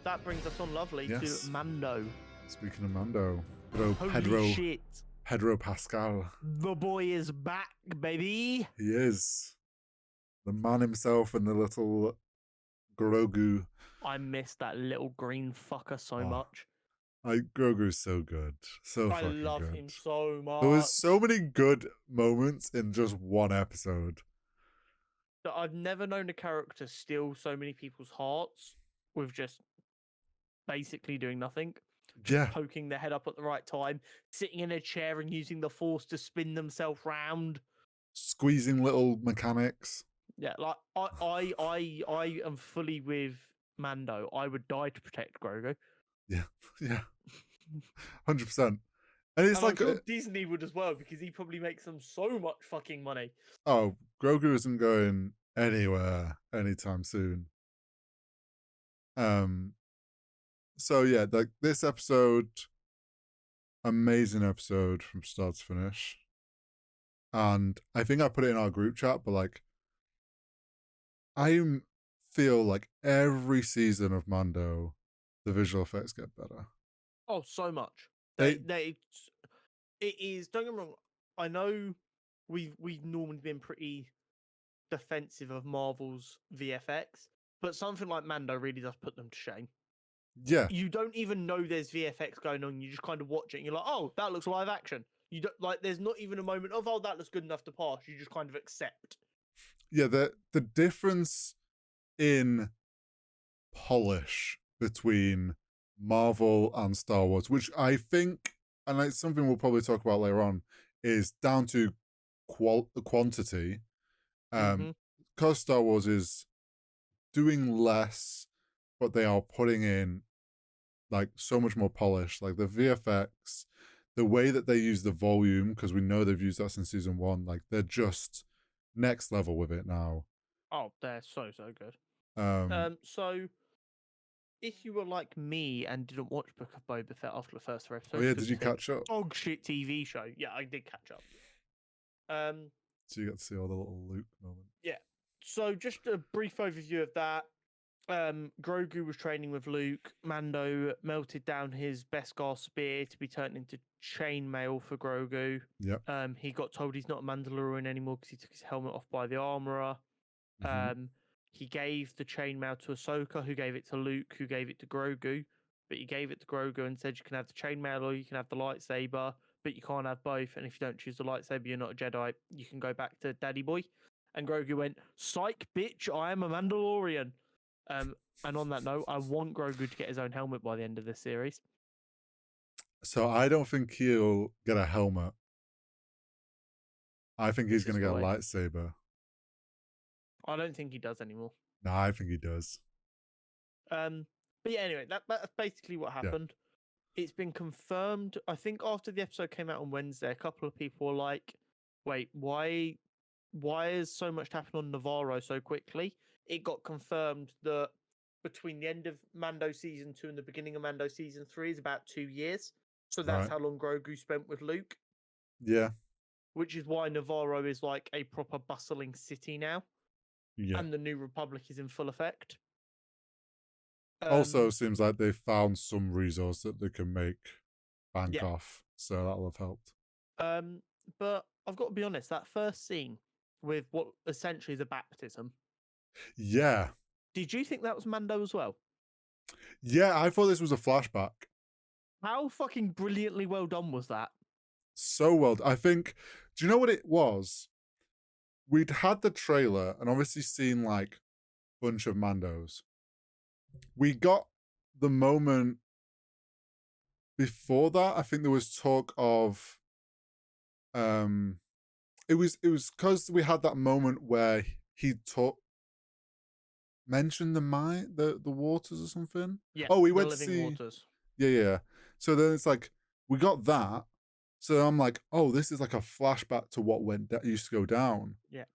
that brings us on lovely Yes. to Mando. Speaking of Mando, good old Holy shit. Pedro Pascal. The boy is back, baby. He is. The man himself and the little Grogu. I miss that little green fucker so much. Grogu's so good. So I fucking love good. him so much. There was so many good moments in just one episode. That I've never known a character steal so many people's hearts with just basically doing nothing. Just poking their head up at the right time, sitting in a chair and using the force to spin themselves round. Squeezing little mechanics. Yeah, like I am fully with Mando. I would die to protect Grogu. Yeah, 100%. And it's like I'm sure Disney would as well, because he probably makes them so much fucking money. Oh, Grogu isn't going anywhere anytime soon. So yeah, like this episode, amazing episode from start to finish. And I think I put it in our group chat, but like I feel like every season of Mando, the visual effects get better. Oh, so much. It is, don't get me wrong, I know we've normally been pretty defensive of Marvel's VFX, but something like Mando really does put them to shame. Yeah. You don't even know there's VFX going on. You just kind of watch it and you're like, oh, that looks live action. You don't like, there's not even a moment of, oh, that looks good enough to pass. You just kind of accept. Yeah, the difference in polish between Marvel and Star Wars, which I think, and it's something we'll probably talk about later on, is down to quantity. Because Star Wars is doing less, but they are putting in like so much more polish, like the VFX, the way that they use the volume, because we know they've used that since season 1, like they're just next level with it now. Oh, they're so good. So if you were like me and didn't watch Book of Boba Fett after the first 3 episodes, oh yeah, did you catch up? Dog shit TV show. Yeah, I did catch up. So you got to see all the little Luke moments. Yeah. So just a brief overview of that. Grogu was training with Luke. Mando melted down his Beskar spear to be turned into chainmail for Grogu. Yep. He got told he's not a Mandalorian anymore because he took his helmet off by the armorer. He gave the chainmail to Ahsoka, who gave it to Luke, who gave it to Grogu. But he gave it to Grogu and said, you can have the chainmail or you can have the lightsaber, but you can't have both. And if you don't choose the lightsaber, you're not a Jedi. You can go back to Daddy Boy. And Grogu went, psych, bitch, I am a Mandalorian. And on that note, I want Grogu to get his own helmet by the end of this series. So I don't think he'll get a helmet. I think he's going to get a lightsaber. I don't think he does anymore. No, I think he does. But yeah, anyway, that's basically what happened. Yeah. It's been confirmed. I think after the episode came out on Wednesday, a couple of people were like, wait, why is so much happening on Navarro so quickly? It got confirmed that between the end of Mando season 2 and the beginning of Mando season 3 is about 2 years. So that's how long Grogu spent with Luke. Yeah. Which is why Navarro is like a proper bustling city now. Yeah. And the New Republic is in full effect. Also, seems like they found some resource that they can make bank off. So that'll have helped. But I've got to be honest, that first scene with what essentially is a baptism. Yeah. Did you think that was Mando as well? Yeah, I thought this was a flashback. How fucking brilliantly well done was that? So well. I think, do you know what it was? We'd had the trailer and obviously seen like a bunch of Mandos. We got the moment before that. I think there was talk of it was because we had that moment where he mentioned the waters or something. Yeah. Oh, we went to see waters. Yeah. So then it's like we got that. So I'm like, oh, this is like a flashback to what used to go down. Yeah.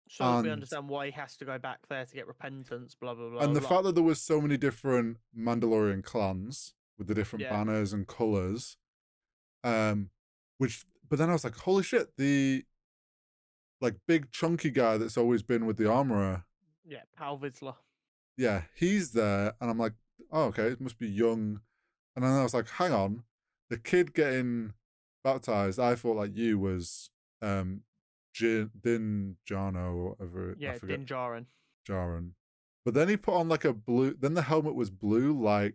So we understand why he has to go back there to get repentance, blah, blah, blah. And the fact that there was so many different Mandalorian clans with the different banners and colors, but then I was like, holy shit, the like big chunky guy that's always been with the armorer. Yeah, Pal Vizsla. Yeah, he's there. And I'm like, oh, okay, it must be young. And then I was like, hang on, the kid getting baptized, I thought like you was um Din Jano or whatever, I Yeah, forget, Din Djarin. Jaren. But then he put on like a blue, then the helmet was blue, like,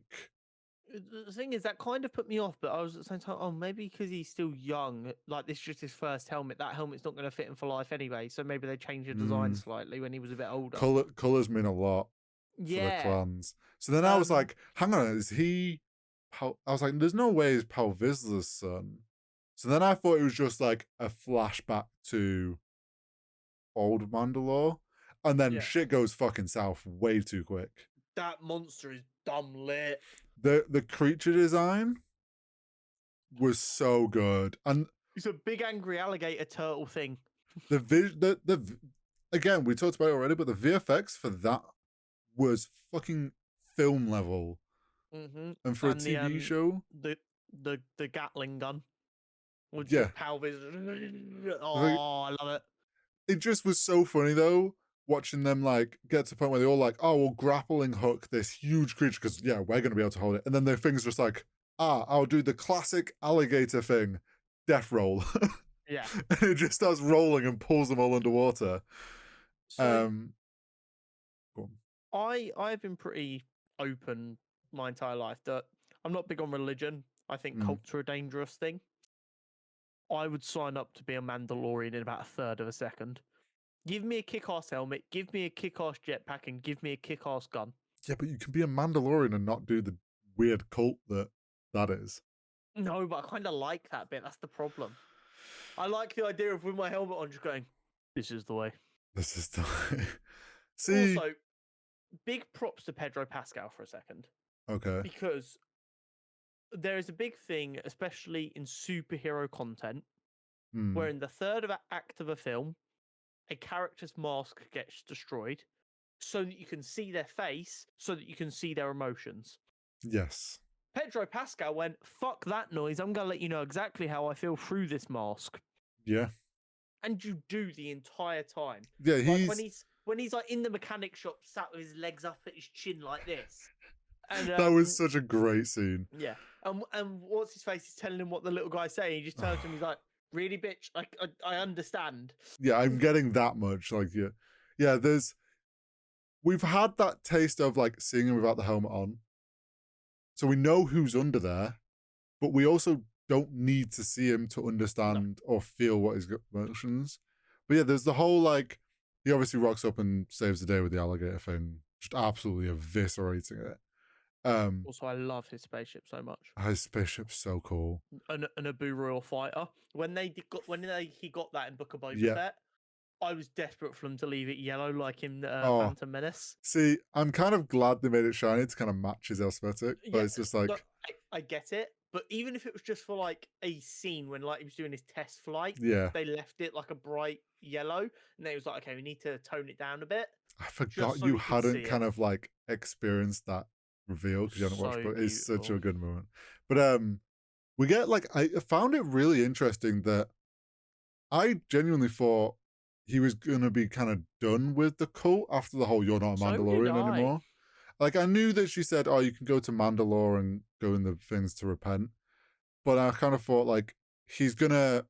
The thing is, that kind of put me off, but I was at the same time, oh, maybe because he's still young, like this is just his first helmet. That helmet's not going to fit him for life anyway, so maybe they changed the design mm, slightly when he was a bit older. colors mean a lot for the Yeah. clans. So then I was Um. like, hang on, is he, I was like, there's no way he's Pal Vizsla's son. So then I thought it was just like a flashback to old Mandalore. And then Yeah. shit goes fucking south way too quick. That monster is dumb lit. The creature design was so good. And It's a big angry alligator turtle thing. the again, we talked about it already, but the VFX for that was fucking film level. Mm-hmm. And for a And TV show, the Gatling gun was yeah. just Palvis. Oh, I love it. It just was so funny though, watching them like get to the point where they're all like, oh, we'll grappling hook this huge creature because yeah, we're gonna be able to hold it. And then their thing's just like, I'll do the classic alligator thing, death roll. Yeah. And it just starts rolling and pulls them all underwater. So Go on. I've been pretty open my entire life that I'm not big on religion. I think Mm. cults are a dangerous thing. I would sign up to be a Mandalorian in about a third of a second. Give me a kick-ass helmet, give me a kick-ass jetpack, and give me a kick-ass gun. Yeah, but you can be a Mandalorian and not do the weird cult that is. No, but I kind of like that bit. That's the problem. I like the idea of with my helmet on, just going, "This is the way." This is the See, Also, big props to Pedro Pascal for a second, okay. because there is a big thing, especially in superhero content, where Hmm. in the third of act of a film, a character's mask gets destroyed, so that you can see their face, so that you can see their emotions. Yes. Pedro Pascal went, "Fuck that noise! I'm gonna let you know exactly how I feel through this mask." Yeah. And you do the entire time. Yeah, Like when he's like in the mechanic shop, sat with his legs up at his chin like this, and that was such a great scene. yeah, and what's his face is telling him what the little guy's saying. He just turns to him, he's like, "Really, bitch? I understand." Yeah, I'm getting that much. Like, yeah. Yeah, we've had that taste of like seeing him without the helmet on. So we know who's under there, but we also don't need to see him to No. understand or feel what his emotions. But yeah, there's the whole like he obviously rocks up and saves the day with the alligator thing, just absolutely eviscerating it. Also, I love his spaceship so much. His spaceship's so cool. An Abu Royal fighter. When he got that in Book of Boba Yeah. Fett, I was desperate for them to leave it yellow like in Oh, Phantom Menace. see, I'm kind of glad they made it shiny to kind of match his aesthetic, but Yeah, it's just like, no, I get it, but even if it was just for like a scene when like he was doing his test flight, yeah, they left it like a bright yellow, and they was like, okay, we need to tone it down a bit, I just forgot so you we could see hadn't kind it. of like experienced that reveal because you hadn't watched, So but it's such beautiful. a good moment. But we get like I found it really interesting that I genuinely thought he was gonna be kind of done with the cult after the whole "you're not a So did Mandalorian I. anymore." Like I knew that she said, "Oh, you can go to Mandalore and go in the things to repent," but I kind of thought like he's gonna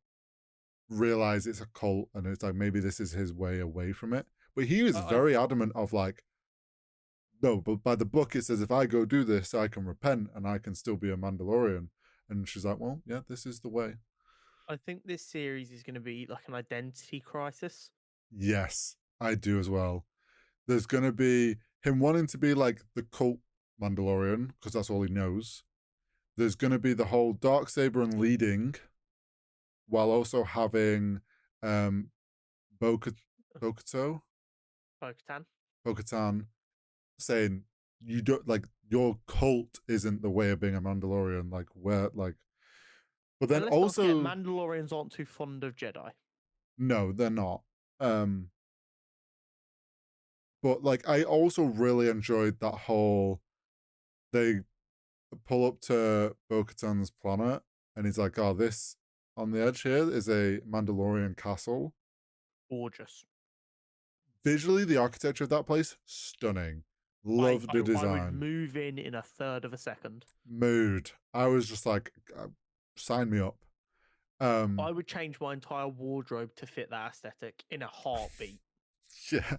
realize it's a cult and it's like maybe this is his way away from it. But he was I very adamant of like, no, but by the book it says if I go do this, I can repent and I can still be a Mandalorian. And she's like, well, yeah, this is the way. I think this series is going to be like an identity crisis. Yes, I do as well. There's gonna be him wanting to be like the cult Mandalorian because that's all he knows. There's gonna be the whole dark saber and leading, while also having um Bo-Katan, Bo-Katan. Bo-Katan saying you don't like your cult isn't the way of being a Mandalorian. Like where like, but then And let's not forget, also Mandalorians aren't too fond of Jedi. no, they're not. But like I also really enjoyed that whole they pull up to Bo-Katan's planet and he's like, oh, this on the edge here is a Mandalorian castle. Gorgeous. Visually, the architecture of that place, stunning. Love the I would design. move in a third of a second. Mood. I was just like, sign me up. I would change my entire wardrobe to fit that aesthetic in a heartbeat. Yeah.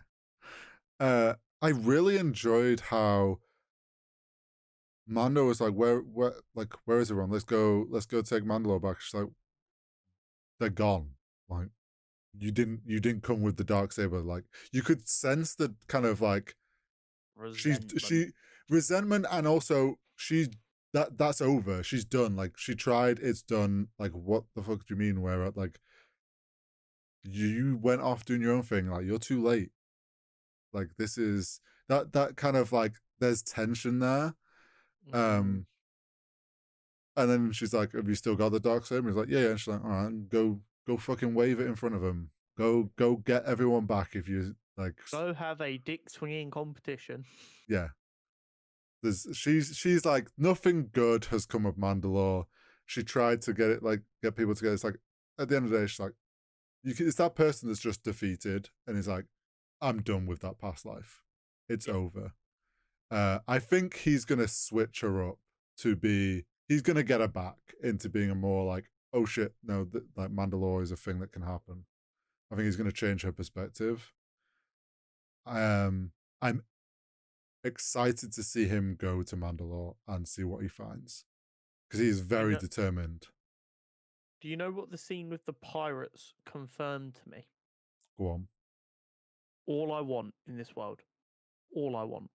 I really enjoyed how Mando was like, where is everyone? Let's go take Mandalore back. She's like, they're gone. Like, you didn't come with the dark saber. Like, you could sense the kind of like Resentment. resentment, and also that's over. She's done. Like, she tried, it's done. Like, what the fuck do you mean? Where like you went off doing your own thing. Like, you're too late. Like, this is that kind of like there's tension there. And then she's like, "Have you still got the dark saber?" He's like, "Yeah, yeah." And she's like, "All right, go fucking wave it in front of him. Go get everyone back if you like." Go have a dick swinging competition. Yeah. She's like, nothing good has come of Mandalore. She tried to get people together. It's like, at the end of the day, she's like, it's that person that's just defeated and is like, I'm done with that past life. It's over. I think he's gonna switch her up to be. He's gonna get her back into being a more like, oh shit, no, like Mandalore is a thing that can happen. I think he's gonna change her perspective. I'm excited to see him go to Mandalore and see what he finds, because he is very determined. Do you know what the scene with the pirates confirmed to me? Go on. All I want in this world, all I want,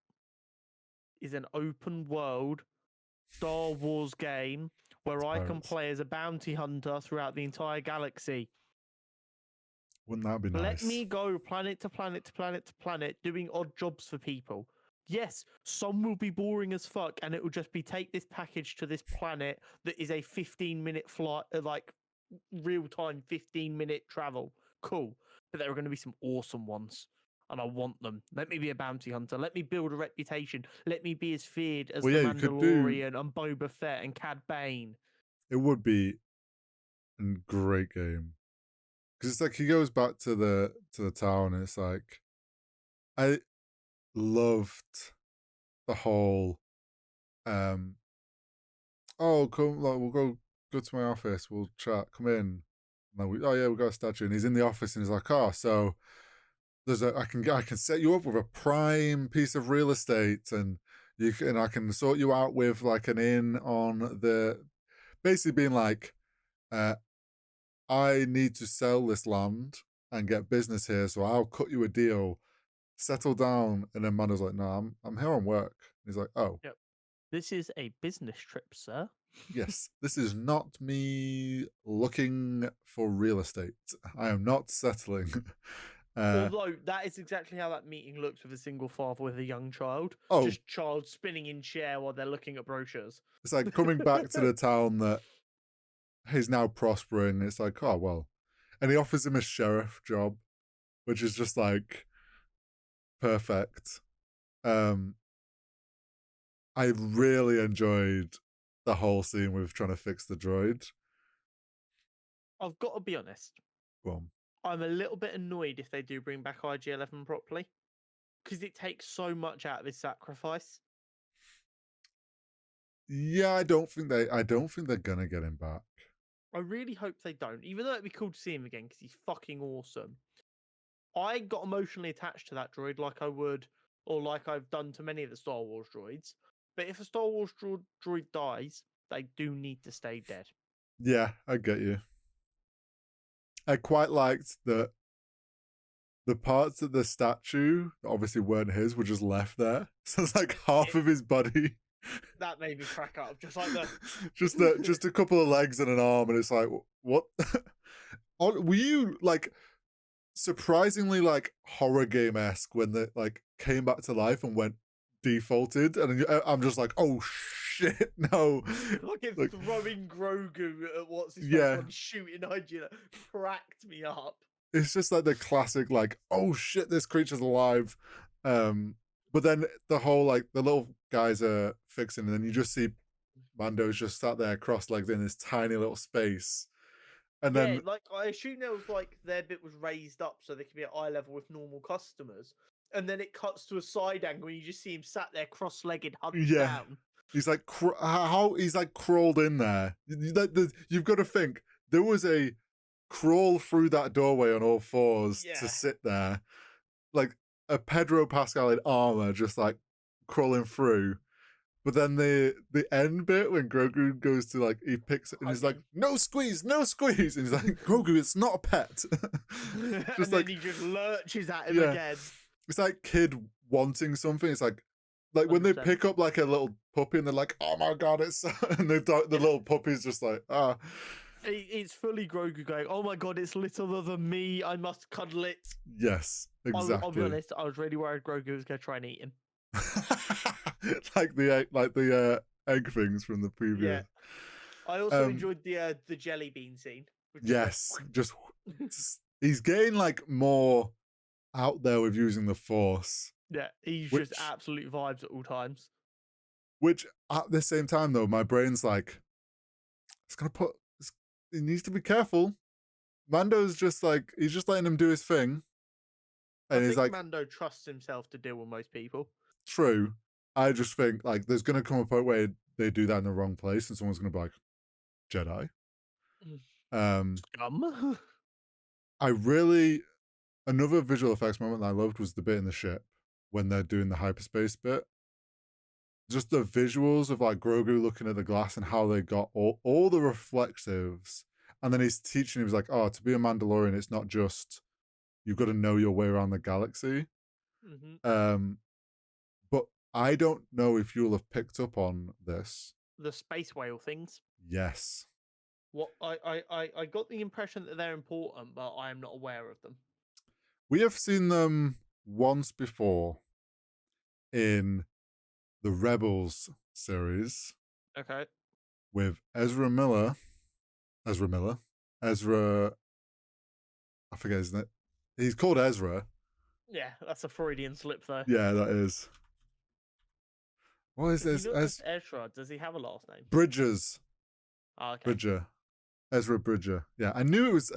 is an open world Star Wars game where I can play as a bounty hunter throughout the entire galaxy. Wouldn't that be nice? Let me go planet to planet to planet to planet doing odd jobs for people. Yes, some will be boring as fuck, and it will just be take this package to this planet that is a 15-minute flight, like real time 15-minute travel. Cool. But there are going to be some awesome ones, and I want them. Let me be a bounty hunter. Let me build a reputation. Let me be as feared as the Mandalorian and Boba Fett and Cad Bane. It would be a great game. Because it's like he goes back to the town and it's like, I loved the whole oh, come, like, we'll go to my office, we'll chat, come in. And oh yeah, we've got a statue. And he's in the office and he's like, oh, so I can set you up with a prime piece of real estate, and I can sort you out with like an in on the, basically being like, I need to sell this land and get business here, so I'll cut you a deal, settle down. And then Mando's like, no, I'm here on work. And he's like, oh. Yep. This is a business trip, sir. Yes, this is not me looking for real estate. I am not settling. Although that is exactly how that meeting looks with a single father with a young child. Oh, just child spinning in chair while they're looking at brochures. It's like coming back to the town that he's now prospering. It's like, oh well, and he offers him a sheriff job, which is just like perfect. I really enjoyed the whole scene with trying to fix the droid. I've got to be honest. Go on. I'm a little bit annoyed if they do bring back IG-11 properly, because it takes so much out of his sacrifice. Yeah, I don't think they're gonna get him back. I really hope they don't, even though it'd be cool to see him again because he's fucking awesome. I got emotionally attached to that droid like I would, or like I've done to many of the Star Wars droids. But if a Star Wars droid dies, they do need to stay dead. Yeah, I get you. I quite liked that the parts of the statue that obviously weren't his were just left there. So it's like half of his body. That made me crack up, just like the just a couple of legs and an arm, and it's like, what? Were you like surprisingly like horror game-esque when they like came back to life and went defaulted? And I'm just like, oh shit, no. Like it's throwing Grogu at what's his yeah, shooting Hygiene cracked me up. It's just like the classic, like, oh shit, this creature's alive. But then the whole like the little guys are fixing, and then you just see Mando's just sat there cross-legged in this tiny little space. And then like I assume there was like their bit was raised up so they could be at eye level with normal customers. and then it cuts to a side angle, and you just see him sat there cross-legged, hunched Yeah. down. He's like, how he's like crawled in there. You've got to think there was a crawl through that doorway on all fours to sit there, like a Pedro Pascal in armor, just like crawling through. But then the end bit when Grogu goes to like he picks it and he's like, no squeeze, and he's like, Grogu, it's not a pet. And then he just lurches at him again. It's like kid wanting something. It's like when 100%. they pick up like a little puppy and they're like, oh my god, it's and the little puppy's just like, ah. It's fully Grogu going, oh my god, it's littler than me, I must cuddle it. Yes, exactly. I'll be honest, I was really worried Grogu was going to try and eat him. like the egg things from the previous. Yeah. I also enjoyed the jelly bean scene. Yes, just he's getting like more out there with using the Force. Yeah, he's just absolute vibes at all times. Which at the same time though, my brain's like, he needs to be careful. Mando's just like, he's just letting him do his thing. And I think Mando trusts himself to deal with most people. True. I just think like there's gonna come a point where they do that in the wrong place and someone's gonna be like, Jedi. Scum. Another visual effects moment that I loved was the bit in the ship when they're doing the hyperspace bit. Just the visuals of like Grogu looking at the glass and how they got all the reflectives. And then he's teaching, he was like, oh, to be a Mandalorian, it's not just, you've got to know your way around the galaxy. But I don't know if you'll have picked up on this. The space whale things? Yes. What I got the impression that they're important, but I am not aware of them. We have seen them once before in the Rebels series. Okay. With Ezra Miller. I forget his name. He's called Ezra. Yeah, that's a Freudian slip though. Yeah, that is. What is this? Ezra, does he have a last name? Bridges. Oh, okay. Bridger. Ezra Bridger. Yeah, I knew it was.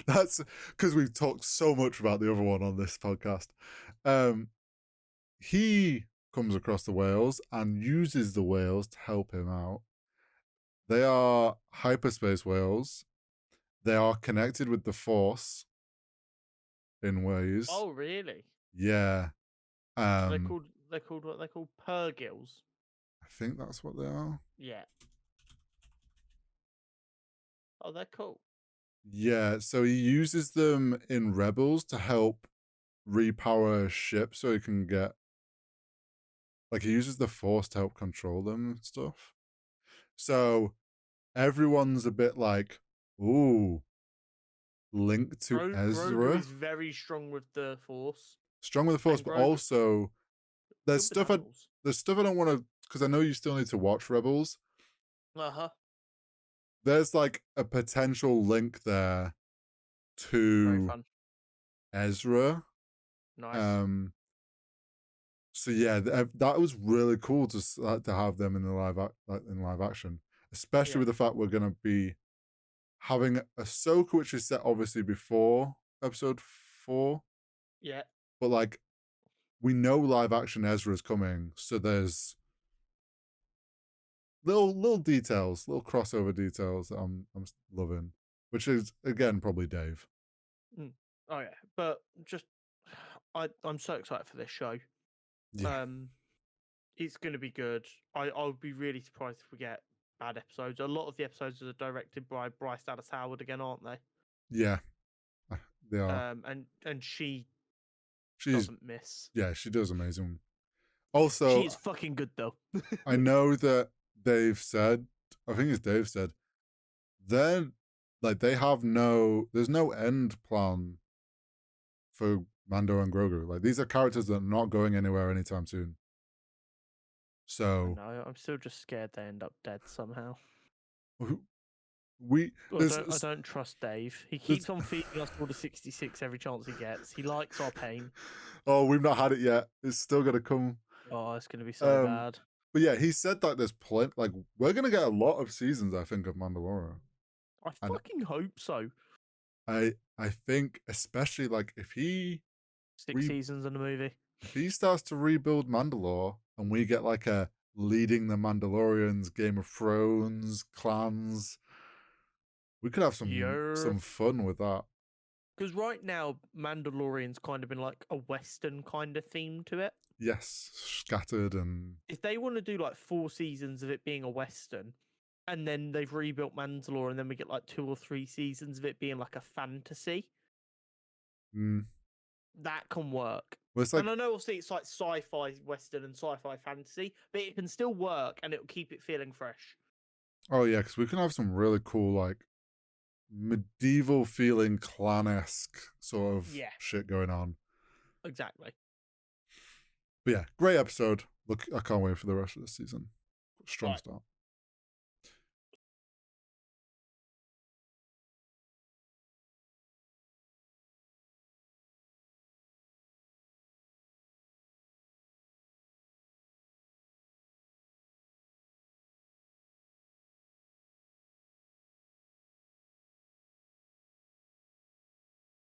That's because we've talked so much about the other one on this podcast. He comes across the whales and uses the whales to help him out. They are hyperspace whales. They are connected with the Force in ways. Oh, really? Yeah. So they're called what they're called, purgils. I think that's what they are. Yeah. Oh, they're cool. Yeah, so he uses them in Rebels to help repower a ship so he can get, like, he uses the Force to help control them and stuff. So everyone's a bit like, ooh, linked to Ezra. Grogu is very strong with the Force. Strong with the Force, but also there's stuff I don't want to, because I know you still need to watch Rebels. There's like a potential link there to Ezra. Nice. So yeah, that was really cool to have them in the live action, especially with the fact we're gonna be having Ahsoka, which is set obviously before episode 4. Yeah. But like, we know live action Ezra is coming, so there's little details, little crossover details that I'm loving, which is again probably Dave. Oh yeah, but just I'm so excited for this show. Yeah. It's going to be good. I'll be really surprised if we get bad episodes. A lot of the episodes are directed by Bryce Dallas Howard again, aren't they? Yeah, they are. And she doesn't miss. Yeah, she does amazing. Also, she is fucking good though. I know that Dave said, I think it's Dave said, then like there's no end plan for Mando and Grogu. Like, these are characters that are not going anywhere anytime soon. So no, I'm still just scared they end up dead somehow. I don't trust Dave. He keeps on feeding us all the 66 every chance he gets. He likes our pain. Oh, we've not had it yet. It's still gonna come. Oh, it's gonna be so bad. But yeah, he said that there's plenty. Like, we're gonna get a lot of seasons, I think, of Mandalorian. I fucking hope so. I think, especially like if he 6 seasons in the movie. If he starts to rebuild Mandalore and we get like a leading the Mandalorians, Game of Thrones, clans, we could have some fun with that. Because right now, Mandalorian's kind of been like a Western kind of theme to it. Yes, scattered and. If they want to do like 4 seasons of it being a Western, and then they've rebuilt Mandalore, and then we get like 2 or 3 seasons of it being like a fantasy, that can work. Well, it's like, and I know obviously it's like sci-fi Western and sci-fi fantasy, but it can still work and it'll keep it feeling fresh. Oh yeah, because we can have some really cool like medieval feeling clan-esque sort of shit going on. Exactly. But yeah, great episode. Look, I can't wait for the rest of the season. Strong start.